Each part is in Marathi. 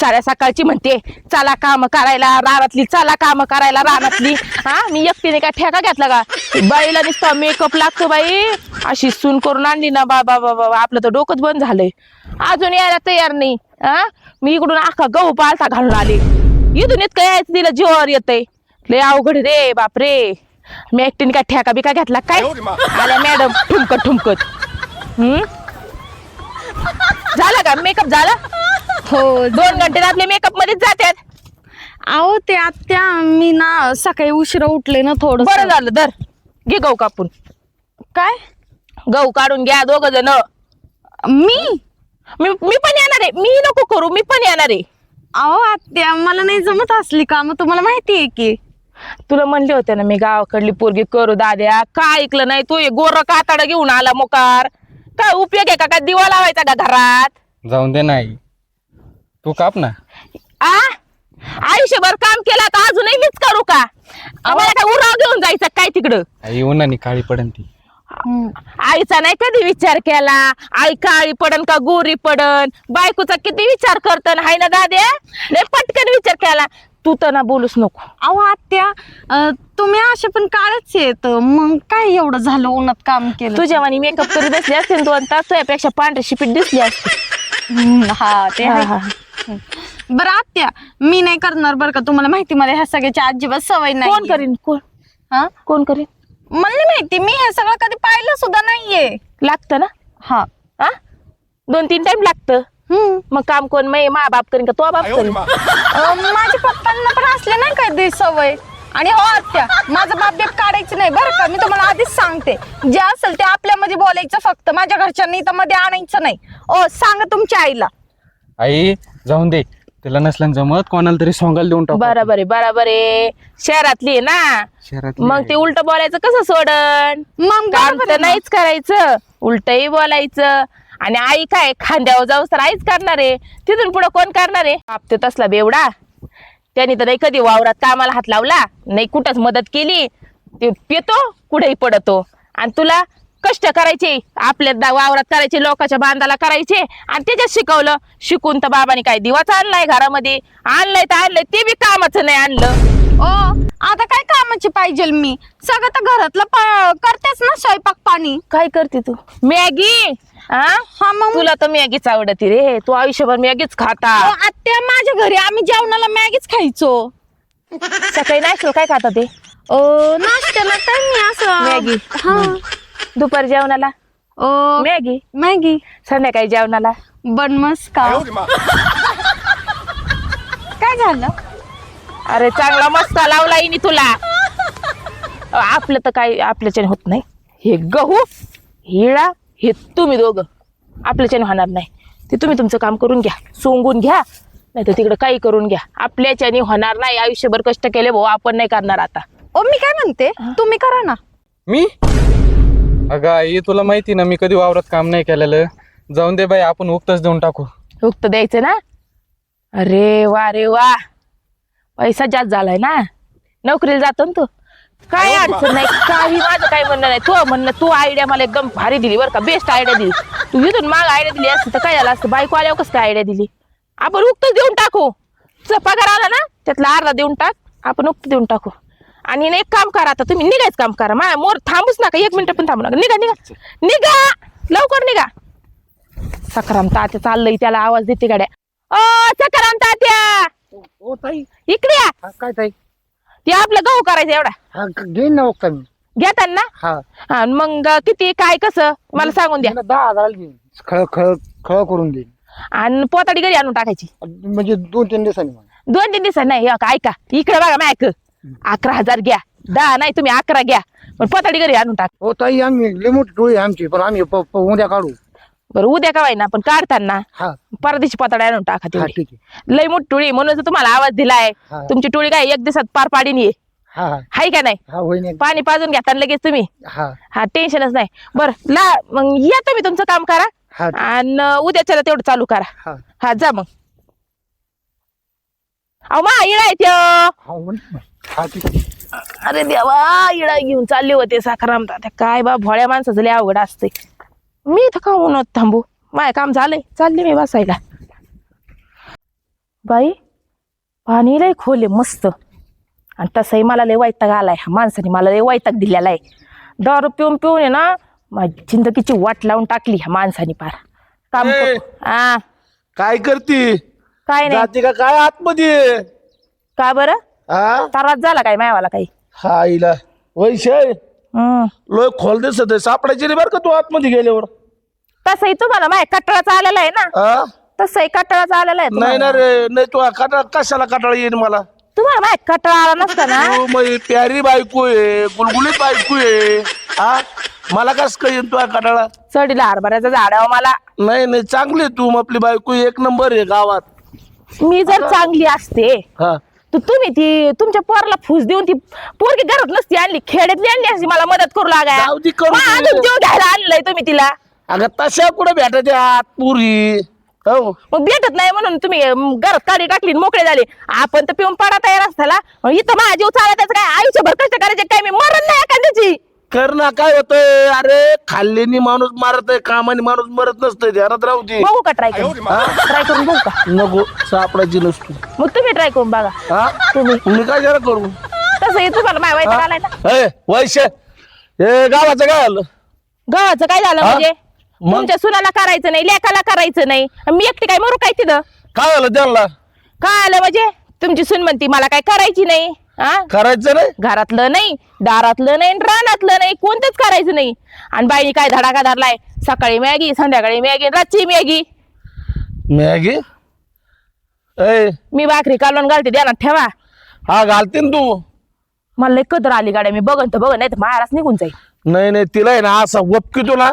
साऱ्या सकाळची म्हणते चला काम करायला रानातली, चला काम करायला रानातली. हा मी एकटीने काय ठेका घेतला का? बाईला नुसता मेकअप लागतो बाई. अशी सून करून आणली ना बाबा बाबा, आपलं तर डोकंच बंद झालंय. अजून यायला तयार नाही. हा मी इकडून अख्खा गहू पालथा घालून आले, इथून इतकं यायचं तिला जीवावर येतंय. लय अवघड रे बापरे. मी एकटीने काय ठेका बिका घेतला काय? आल्या मॅडम ठुमकत ठुमकत. झालं का मेकअप झाला? हो 2 घंटे आपले मेकअप मध्येच जातात. अहो ते आत्या मी ना सकाळी उशिरा उठले ना थोडं. बरं झालं. धर घे गहू कापून. काय? गहू काढून घ्या 2 जण. मी मी पण येणार आहे. मी नको करू, मी पण येणार आहे. अहो आत्या मला नाही जमत असली काम, तुम्हाला माहिती आहे की. तुला म्हणले होते ना मी गावाकडली पोरगी करू दाद्या, काय ऐकलं नाही तू? गोर कातड घेऊन आला मोकार. काय उपयोग आहे का? काय दिवा लावायचा का घरात? जाऊन दे नाही, तू काप ना. आयुष्यभर काम केलं तर अजूनही मीच करू का? आम्हाला काय उराव घेऊन जायचं काय तिकडं? आई उन्हाने काळी पडन ती. आईचा नाही कधी विचार केला. आई काळी पडन का गोरी पडन? बायकोचा किती विचार करतन हाय ना दाद्या? लय पटकन विचार केला. तू तर ना बोलूच नको. अहो आत्या तुम्ही असे पण काळच येत, मग काय एवढं झालं उन्हात काम केलं. तुझ्या वाणी मेकअप करीत असली असते 2 तास, तुझ्यापेक्षा पांढरी शिपीट दिसली असते. हा ते आहे. बरं आत्या मी नाही करणार बरं का, तुम्हाला माहिती मला ह्या सगळ्याची अजिबात सवय नाही. कोण करीन? कोण करीन? मला नाही माहिती, मी हे सगळं कधी पाहिलं सुद्धा नाहीये. लागतं ना? हा 2-3 टाइम लागतं. मग काम कोण मा बाप करीन का तो बाप करीन? माझ्या पप्पांना पण असले नाही कधी सवय. आणि हो आत्या माझं बाप बेप काढायचं नाही बरं का, मी तुम्हाला आधीच सांगते. जे असेल ते आपल्यामध्ये बोलायचं, फक्त माझ्या घरच्यांनी तर मध्ये आणायचं नाही. ओ सांगा तुमच्या आईला. आई जाऊन दे, तिला नसल्यान जमत कोणाला तरी सोंगाल देऊन टाकू. बरोबर आहे बरोबर आहे. शहरातली आहे ना, शहरातली मग ते उलट बोलायचं कसं सोडन? मग काम बरोबर तर आहे ना. नाहीच करायचं, उलटही बोलायचं. आणि आई काय खांद्यावर जाऊस तर आईच करणार आहे, तिथून पुढे कोण करणार आहे? बाप ते तसला बेवडा. त्याने तर नाही कधी वावरात कामाला हात लावला नाही, कुठंच मदत केली. ते पितो कुठेही पडतो. आणि तुला कष्ट करायचे आपल्या वावरात करायचे, लोकांच्या बांधाला करायचे. आणि त्याच्यात शिकवलं. शिकून तर बाबाने काय दिवाच आणलाय घरामध्ये? आणलंय तर आणलंय, ते बी कामाचं नाही आणलं. ओ आता काय कामाची पाहिजे मी? सगळं तर घरातलं करतेच ना, स्वयंपाक पाणी. काय करते तू? मॅगी? हा मग तुला तर मॅगीच आवडते रे, तू आयुष्यभर मॅगीच खाता. आत्या माझ्या घरी आम्ही जेवणाला मॅगीच खायचो. सकाळी नाश्त्याला काय खाता ते? नाश्त्याला काय मी असं मॅगी. हा दुपार जेवणाला मॅगी. मॅगी. संध्याकाळी जेवणाला बनमस का? काय झालं? अरे चांगला मस्ता लावला इनी तुला. आपलं तर काही आपल्याच्याने होत नाही. हे गहू हिळा हे तुम्ही दोघं आपल्याच्याने होणार नाही. ते तुम्ही तुमचं काम करून घ्या, सोंगून घ्या, नाही तर तिकडे काही करून घ्या. आपल्याच्याने होणार नाही. आयुष्यभर कष्ट केले भाऊ, आपण नाही करणार आता. ओ मी काय म्हणते, तुम्ही करा ना. मी? अगं आई तुला माहिती ना मी कधी वावरात काम नाही केलेलं. जाऊन दे बाई, आपण उक्तच देऊन टाकू. उक्त द्यायचं ना? अरे वा, पैसा जास्त झालाय ना, नोकरीला जातो ना तू. काय अडचण नाही, काही माझं काय म्हणणं नाही. तू म्हणणं, तू आयडिया मला एकदम भारी दिली बरं का, बेस्ट आयडिया दिली तू. इथून माग आयडिया दिली असती तर काय झालं असतं? बायको आल्यावर कसं काय आयडिया दिली? आपण उक्त देऊन टाकू. तुझा पगार आला ना त्यातला अर्धा देऊन टाक, आपण उक्त देऊन टाकू. आणि एक काम करा, आता तुम्ही निघायचं काम करा. माझ्या मोर थांबूच नका, 1 मिनिट पण थांबू नका. निघा लवकर निघा. सकाराम तात्या चाललंय, त्याला आवाज देते गाड्या. सकाराम तात्या इकडे या. काय ताई? ते आपलं गहू करायचं एवढा घेईन ना ओक्ता मी. घेतात ना? हा मग किती काय कसं मला सांगून द्या. 10,000 घेईन, खळ खळ खळ करून देईन. आणि पोताडी घरी आणून टाकायची म्हणजे 2-3 दिवसांनी. 2-3 दिवसांनी नाही. ऐका इकडे बघा मॅक, 11,000 घ्या, 10 नाही तुम्ही 11 घ्या, पण पोताडी घरी आणून टाक. हो ताई, आम्ही लय मोठी टोळी आहे आमची, पण आम्ही उद्या काढू. बरं उद्या का ना, पण काढताना हा परदेशी पोताडी आणून टाका. हा तेवढी ठीक आहे. लय मोठी टोळी म्हणून तर तुम्हाला आवाज दिलाय. हा. तुमची टोळी काय 1 दिवसात पार पाडीन ये, हा हा हाय का नाही? हा होईन. पाणी पाजून घ्या लगेच तुम्ही. हा टेन्शनच नाही. बरं मग या तुम्ही तुमचं काम करा. हा आणि उद्याच्याला तेवढं चालू करा. हा हा जा मग. अहो मा इळा आहे त्यो. हा होईन. हा ठीक आहे. अरे देवा, इळा घेऊन चालले होते साखराम तात्या. काय बा भोळ्या माणसाचं लय अवघड असते. मी इथं का म्हणत थांबू? माझं काम झालंय, चालले मी बसायला. बाई पाणी लय खोले मस्त. आणि तसंही मला लय वैताग आलाय, ह्या माणसाने मला लय वैताग दिलेला आहे. दारू पिऊन पिऊन आहे ना माझी जिंदगीची वाट लावून टाकली ह्या माणसाने पार. काम ए! हा काय करती काय नाही. जाते का काय आतमध्ये का बरं हा त्रास झाला काय मायवाला काही? हा इला वैशय हम्म. लोय खोल दिसत आहे सापडायची नाही बरं का तू आतमध्ये गेल्यावर तसंही तुम्हाला माय कटाळाचा आलेला आहे ना. हा तसंही कटाळाचा आलेला आहे नाही ना तुम्हाला. रे नाही तू कटाळ कशाला कटाळ येईन मला तुम्हाला माय कटाळा आला नसता ना. तू मग प्यारी बायको आहे गुलगुलीत बायको आहे हा मला कस काय येईन तू कटाळा चढीला हरभऱ्याचं झाड आहे हो मला. नाही नाही चांगली आहे तू आपली बायको एक नंबर आहे गावात मी जर चांगली असते हा तर तुम्ही ती तुमच्या पोराला फूस देऊन ती पोरगी घरात नसती आणली, खेड्यातली आणली असती मला मदत करू लागाय. जाऊ दे, करू दे. अजून जीव घ्यायला आणलंय तुम्ही तिला. अगं तशा कुठे भेटायच्या पुरी हो मग भेटत नाही म्हणून तुम्ही घरात काढी टाकली आणि मोकळे झाले. आपण तर पिऊन पडा तयार असताना इथं माझा जीव चालत काय आयुष्यभर कष्ट करायचे काय? मी मरण नाही एखाद्याची. कर ना काय होतंय अरे खाल्लेनी माणूस मारत आहे कामाने माणूस मरत नसतंय ध्यानात राहू दे बघू का ट्राय करून? ट्राय करून बघू का? नको सापडायची नसतो मग तुम्ही ट्राय करून बघा. हा तुम्ही मी काय जरा करू तसं तुम्हाला माय वैताग आलाय ना. वैश्य हे गावाचं काय आलं गावाचं काय झालं हा? म्हणजे? मग? तुमच्या सुनाला करायचं नाही, लेकाला करायचं नाही, मी एकटी काय मरू काय तिथं? काय आलं त्यांना काय आलं म्हणजे? तुमची सून म्हणती मला काय करायची नाही. हा करायचं नाही घरातलं नाही, दारातलं नाही, रानातलं नाही, कोणतंच करायचं नाही. आणि बाईनी काय धडाका धरलाय, सकाळी मॅगी, संध्याकाळी मॅगी, रातची मॅगी. मॅगी ए मी भाकरी कालवून घालते, ध्यानात ठेवा. हा घालते ना तू मला लय कदर आली गाड्या, मी बघन तर बघन, नाही तर मायालाच निघून जाईल. नाही नाही तिला आहे ना असा वपकितो ना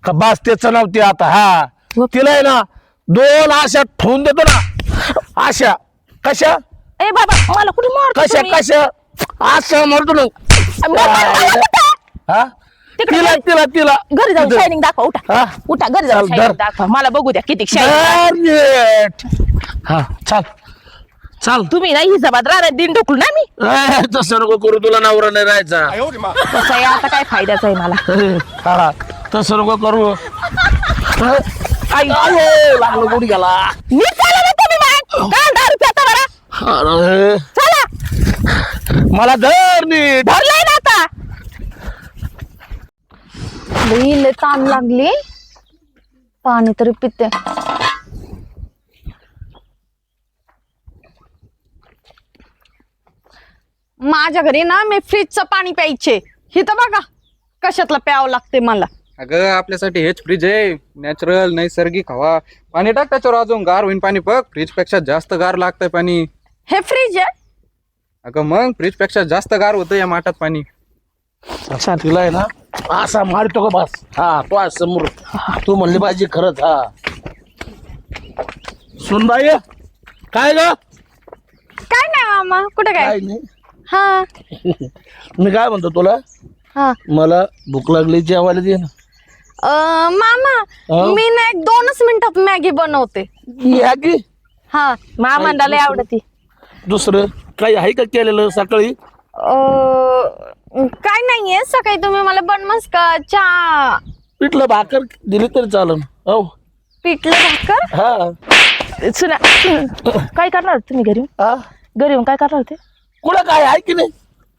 का बास त्याचं नाव ते आता हा तिला आहे ना दोन आशा ठेवून देतो ना आशा कशा ए बाबा मला कुठे मारतो कशा तुम्ही? कशा असं म्हणतो ना मला कुठं? हा तिकडे तिला तिला तिला घरी जाऊन तिथं. शायनिंग दाखवा. उठा हा? उठा घरी जाऊन चल, शायनिंग धर. दाखवा. मला बघू द्या किती शायनिंग. Direct. हा चाल चाल तुम्ही नाही हिसाबात राहणार दिन ढोकलू ना मी. तसं नको करू तुला नवरा नाही राहायचा तसं आहे आता काय फायद्याचं आहे मला. हा तसं नको करू आई लागलो कुठे गेला नीट चाला ना तुम्ही मग. काय दारू पिता बरं? अरे चला मला धर नीट धरलंय ना आता. लई ताण लागली, पाणी तरी पिते. माझ्या घरी ना मी फ्रीजचं पाणी प्यायचे, हिथं बघा कशातलं प्यावं लागते मला. अगं आपल्यासाठी हेच फ्रीज आहे, नॅचरल नैसर्गिक हवा. पाणी टाक त्याच्यावर अजून गार होईन पाणी. बघ फ्रीज पेक्षा जास्त गार लागतंय पाणी. हे फ्रीज आहे? अगं मग फ्रीज पेक्षा जास्त गार होतं या माठात पाणी. तिला आहे ना असा मारतो का बस हा तो आज समोर तू म्हणली पाहिजे खरंच हा सुन बाई काय ग काय नाही मामा, कुठे काय? काय नाही हा मी काय म्हणतो तुला हा मला भूक लागली जेवायला दे ना मामा हा? मी ना 2च मिनिटात मॅगी बनवते. या की हा मामांना लय आवडती. दुसरं काही आहे का केलेलं सकाळी काय नाहीये, सकाळी तुम्ही मला बनमस का चहा पिठलं भाकर दिली तरी चालन हो पिठलं भाकर. हा सुना काय करणार होते तुम्ही घरी येऊन? हा घरी येऊन काय करणार होते? कुठं काय आहे की नाही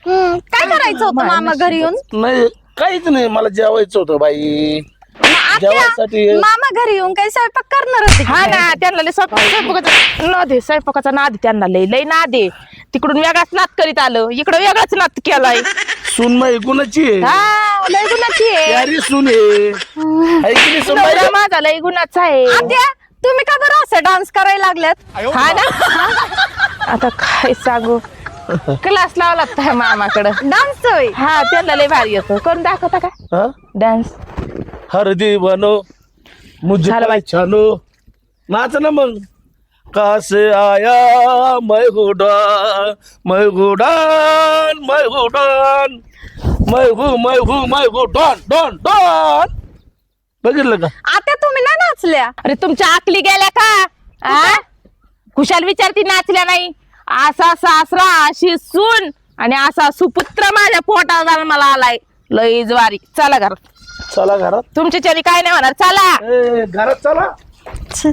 काय करायचं होतं मामा घरी येऊन? नाही काहीच नाही मला जेवायचं होतं बाई आत्या, जेवायसाठी मामा घरी येऊन काही स्वयंपाक करणार होते हा ना त्यांना लय स्वयंपाकाचा नाद आहे, स्वयंपाकाचा नाद आहे त्यांना लय लय नाद आहे. तिकडून वेगळाच नाद करीत आलं, इकडं वेगळाच नाद केलाय. सुनबाई गुणाची आहे हा लय गुणाची आहे. प्यारी सून आहे है की नाही सुनबाई? नवरा माझा लय गुणाचा आहे. आत्या तुम्ही का बरं असं डान्स करायला लागल्यात? हा ना आता काय सांगू, क्लास लावला होता मामाकडं. डान्स होय? हा त्यांना लय भारी येतो. करून दाखवता का हा? डान्स? हरदी बनो मुझे झालं बाई. पहचानो नाच ना मग कासे आया मैं हुडान मैं हुडान मैं हुडान मैं हु डॉन डॉन डॉन बघितलं का आत्या तुम्ही नाही नाचल्या? अरे तुमच्या आकली गेल्या का? आ? खुशाल विचारती नाचल्या नाही. असा सासरा अशी सून आणि असा सुपुत्र माझ्या पोटात मला आलाय. लई ज्वारी. चला घरात. चला घरात तुमच्याच्याने काय नाही होणार. चला घरात चला चल